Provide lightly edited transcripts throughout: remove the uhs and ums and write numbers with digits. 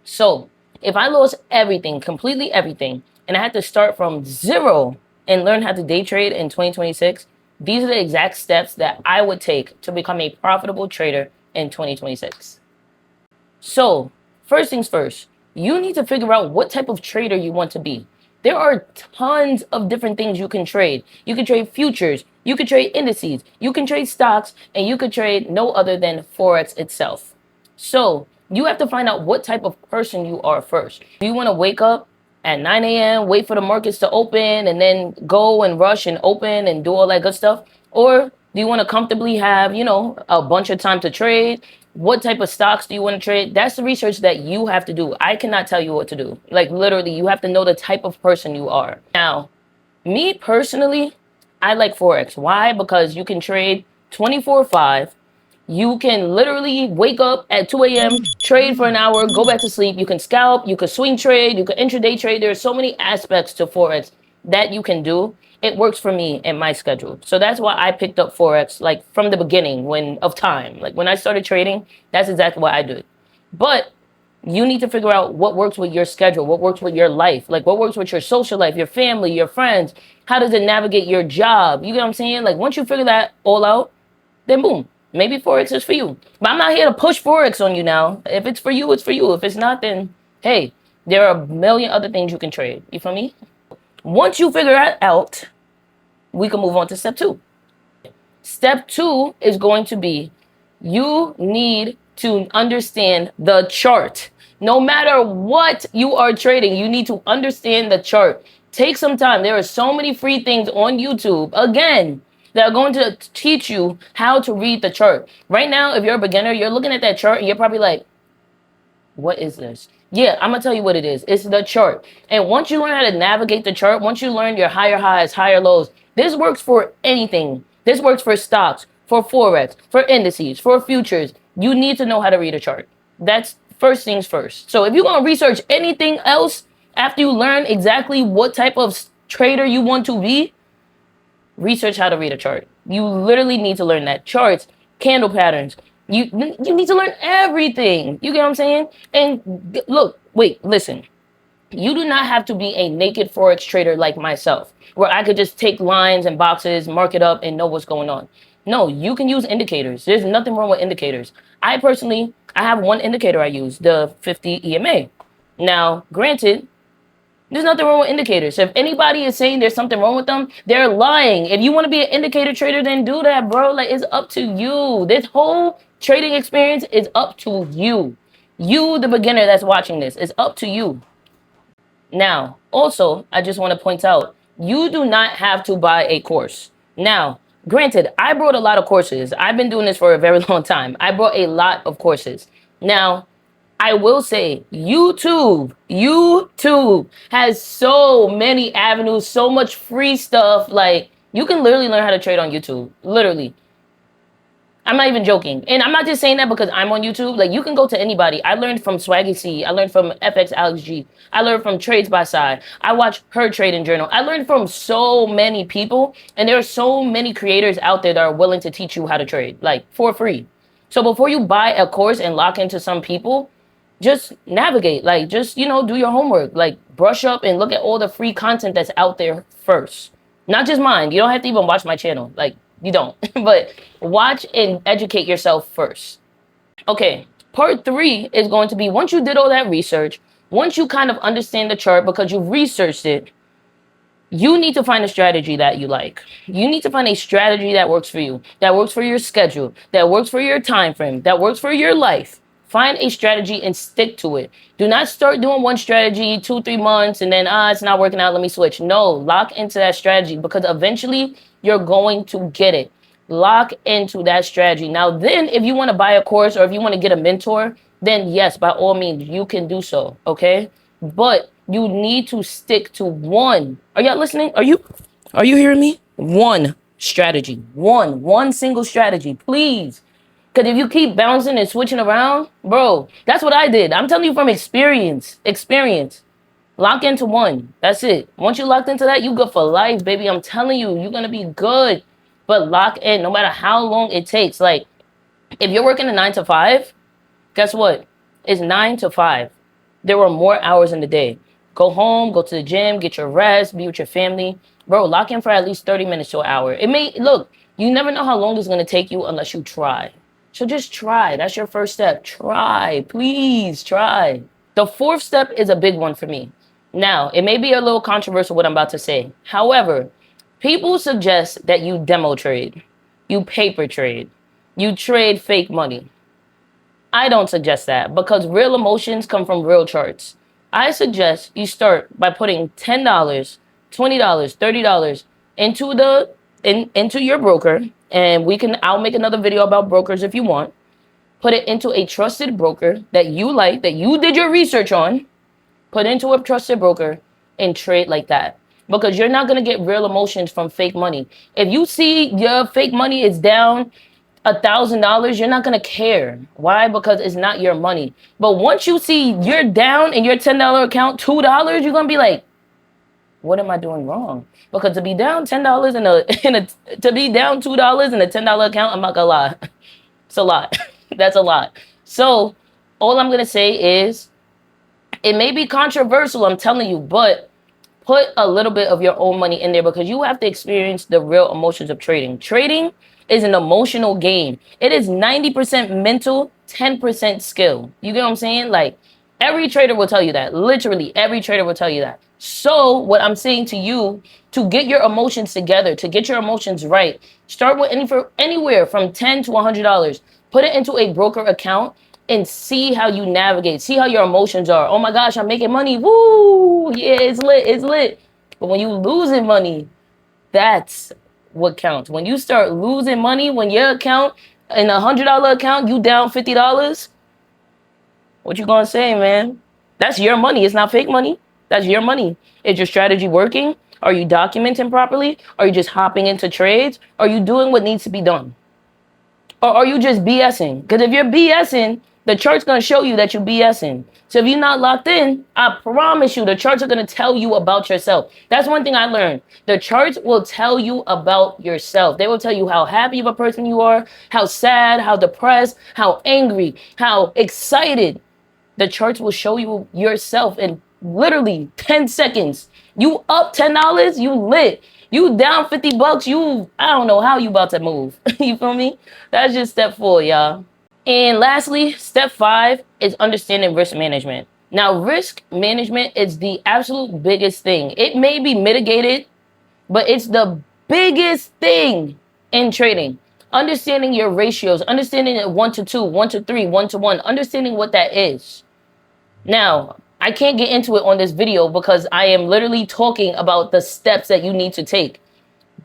So if I lost everything, completely everything, and I had to start from zero and learn how to day trade in 2026, these are the exact steps that I would take to become a profitable trader in 2026. So first things first, you need to figure out what type of trader you want to be. There are tons of different things you can trade. You can trade futures, you can trade indices, you can trade stocks, and you could trade no other than Forex itself. So you have to find out what type of person you are first. Do you want to wake up at 9 a.m., wait for the markets to open, and then go and rush and open and do all that good stuff? Or do you want to comfortably have, a bunch of time to trade? What type of stocks do you want to trade? That's the research that you have to do. I cannot tell you what to do. Like, literally, you have to know the type of person you are. Now, me personally, I like Forex. Why? Because you can trade 24/5. You can literally wake up at 2 a.m., trade for an hour, go back to sleep. You can scalp, you can swing trade, you can intraday trade. There are so many aspects to Forex that you can do. It works for me and my schedule. So that's why I picked up Forex, like from the beginning of time. Like when I started trading, that's exactly what I did. But you need to figure out what works with your schedule, what works with your life, like what works with your social life, your family, your friends. How does it navigate your job? You get what I'm saying? Like once you figure that all out, then boom, maybe Forex is for you. But I'm not here to push Forex on you now. If it's for you, it's for you. If it's not, then hey, there are a million other things you can trade. You feel me? Once you figure that out, we can move on to step 2. Step 2 is going to be you need to understand the chart. No matter what you are trading, you need to understand the chart. Take some time. There are so many free things on YouTube, again, that are going to teach you how to read the chart. Right now, if you're a beginner, you're looking at that chart and you're probably like, what is this? Yeah, I'm going to tell you what it is. It's the chart. And once you learn how to navigate the chart, once you learn your higher highs, higher lows, this works for anything. This works for stocks, for Forex, for indices, for futures. You need to know how to read a chart. That's first things first. So if you're going to research anything else after you learn exactly what type of trader you want to be, research how to read a chart. You literally need to learn that. Charts, candle patterns. You need to learn everything. You get what I'm saying? And look, wait, listen. You do not have to be a naked Forex trader like myself, where I could just take lines and boxes, mark it up, and know what's going on. No, you can use indicators. There's nothing wrong with indicators. I have one indicator I use, the 50 EMA. Now, granted, there's nothing wrong with indicators. So if anybody is saying there's something wrong with them, they're lying. If you want to be an indicator trader, then do that, bro. Like, it's up to you. This whole trading experience is up to you. You, the beginner that's watching this, is up to you. Now, also, I just want to point out, you do not have to buy a course. Now, granted, I brought a lot of courses. I've been doing this for a very long time. I brought a lot of courses. Now, I will say YouTube has so many avenues, so much free stuff. Like, you can literally learn how to trade on YouTube. Literally. I'm not even joking. And I'm not just saying that because I'm on YouTube. Like, you can go to anybody. I learned from Swaggy C. I learned from FX Alex G. I learned from Trades by Side. I watched her trading journal. I learned from so many people. And there are so many creators out there that are willing to teach you how to trade, like, for free. So before you buy a course and lock into some people, just navigate, like, just, do your homework, like, brush up and look at all the free content that's out there first. Not just mine. You don't have to even watch my channel. Like, you don't. But watch and educate yourself first. Okay, part 3 is going to be, once you did all that research, once you kind of understand the chart because you've researched it, you need to find a strategy that you like. You need to find a strategy that works for you, that works for your schedule, that works for your time frame, that works for your life. Find a strategy and stick to it. Do not start doing one strategy 2-3 months and then, it's not working out, let me switch. No, lock into that strategy because eventually you're going to get it. Lock into that strategy. Now, then, if you want to buy a course or if you want to get a mentor, then yes, by all means, you can do so, okay? But you need to stick to one. Are y'all listening? Are you hearing me? One strategy. One single strategy, please. Because if you keep bouncing and switching around, bro, that's what I did. I'm telling you from experience. Lock into one. That's it. Once you locked into that, you good for life, baby. I'm telling you, you're going to be good. But lock in no matter how long it takes. Like, if you're working a 9 to 5, guess what? It's 9 to 5. There were more hours in the day. Go home, go to the gym, get your rest, be with your family. Bro, lock in for at least 30 minutes to an hour. It may, look, you never know how long it's going to take you unless you try. So just try. That's your first step. Try. Please try. The fourth step is a big one for me. Now, it may be a little controversial what I'm about to say. However, people suggest that you demo trade, you paper trade, you trade fake money. I don't suggest that because real emotions come from real charts. I suggest you start by putting $10, $20, $30 into your broker, and I'll make another video about brokers if you want. Put it into a trusted broker that you like, that you did your research on. Put into a trusted broker and trade like that. Because you're not going to get real emotions from fake money. If you see your fake money is down $1,000, you're not gonna care. Why? Because it's not your money. But once you see you're down in your $10 account $2, you're gonna be like, what am I doing wrong? Because to be down $10 to be down $2 in a $10 account, I'm not gonna lie, it's a lot. That's a lot. So all I'm gonna say is, it may be controversial, I'm telling you, but put a little bit of your own money in there because you have to experience the real emotions of trading. Trading is an emotional game. It is 90% mental, 10% skill. You get what I'm saying? Like, every trader will tell you that. Literally, every trader will tell you that. So what I'm saying to you, to get your emotions together, to get your emotions right, start with anywhere from $10 to $100. Put it into a broker account and see how you navigate. See how your emotions are. Oh my gosh, I'm making money. Woo! Yeah, it's lit. It's lit. But when you losing money, that's what counts. When you start losing money, when your account, in $100 account, you down $50, what you gonna say, man? That's your money. It's not fake money. That's your money. Is your strategy working? Are you documenting properly? Are you just hopping into trades? Are you doing what needs to be done? Or are you just BSing? Because if you're BSing, the chart's going to show you that you're BSing. So if you're not locked in, I promise you, the charts are going to tell you about yourself. That's one thing I learned. The charts will tell you about yourself. They will tell you how happy of a person you are, how sad, how depressed, how angry, how excited. The charts will show you yourself in literally 10 seconds. You up $10, you lit. You down $50, I don't know how you about to move. You feel me? That's just step 4, y'all. And lastly, step 5 is understanding risk management. Now, risk management is the absolute biggest thing. It may be mitigated, but it's the biggest thing in trading. Understanding your ratios, understanding it 1 to 2, 1 to 3, 1 to 1, understanding what that is. Now, I can't get into it on this video because I am literally talking about the steps that you need to take.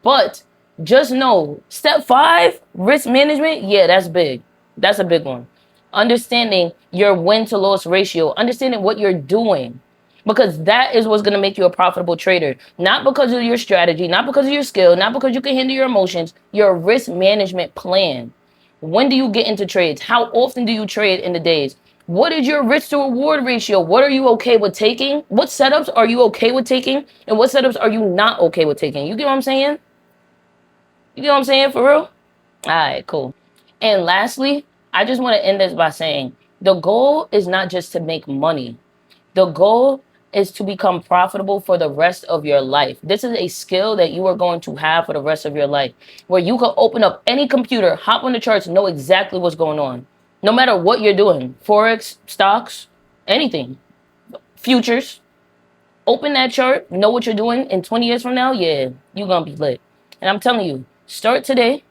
But just know, step 5, risk management, yeah, that's big. That's a big one. Understanding your win to loss ratio, understanding what you're doing. Because that is what's going to make you a profitable trader. Not because of your strategy, not because of your skill, not because you can handle your emotions, your risk management plan. When do you get into trades? How often do you trade in the days? What is your risk to reward ratio? What are you okay with taking? What setups are you okay with taking? And what setups are you not okay with taking? You get what I'm saying? You get what I'm saying, for real? All right, cool. And lastly, I just want to end this by saying the goal is not just to make money. The goal is to become profitable for the rest of your life. This is a skill that you are going to have for the rest of your life, where you can open up any computer, hop on the charts, know exactly what's going on. No matter what you're doing, Forex, stocks, anything, futures, open that chart, know what you're doing, in 20 years from now, yeah, you're going to be lit. And I'm telling you, start today,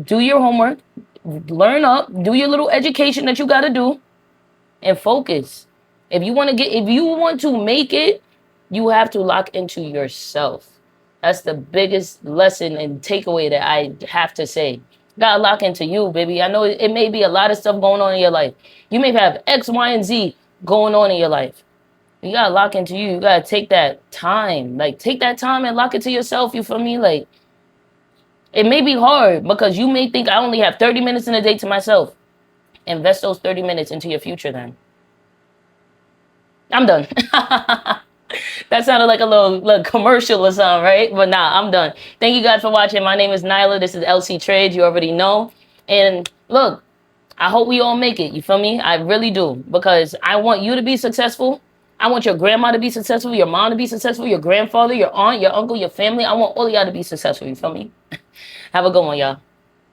do your homework, learn up, do your little education that you got to do, and focus. If you want to make it, you have to lock into yourself. That's the biggest lesson and takeaway that I have to say. Gotta lock into you, baby. I know it may be a lot of stuff going on in your life. You may have X, Y, and Z going on in your life. You gotta lock into you. You gotta take that time. Like, take that time and lock it to yourself, you feel me? Like, it may be hard because you may think I only have 30 minutes in a day to myself. Invest those 30 minutes into your future then. I'm done. That sounded like a little commercial or something, right? But nah, I'm done. Thank you guys for watching. My name is Nyla. This is LC Trades. You already know. And look, I hope we all make it. You feel me? I really do. Because I want you to be successful. I want your grandma to be successful, your mom to be successful, your grandfather, your aunt, your uncle, your family. I want all of y'all to be successful. You feel me? Have a good one, y'all.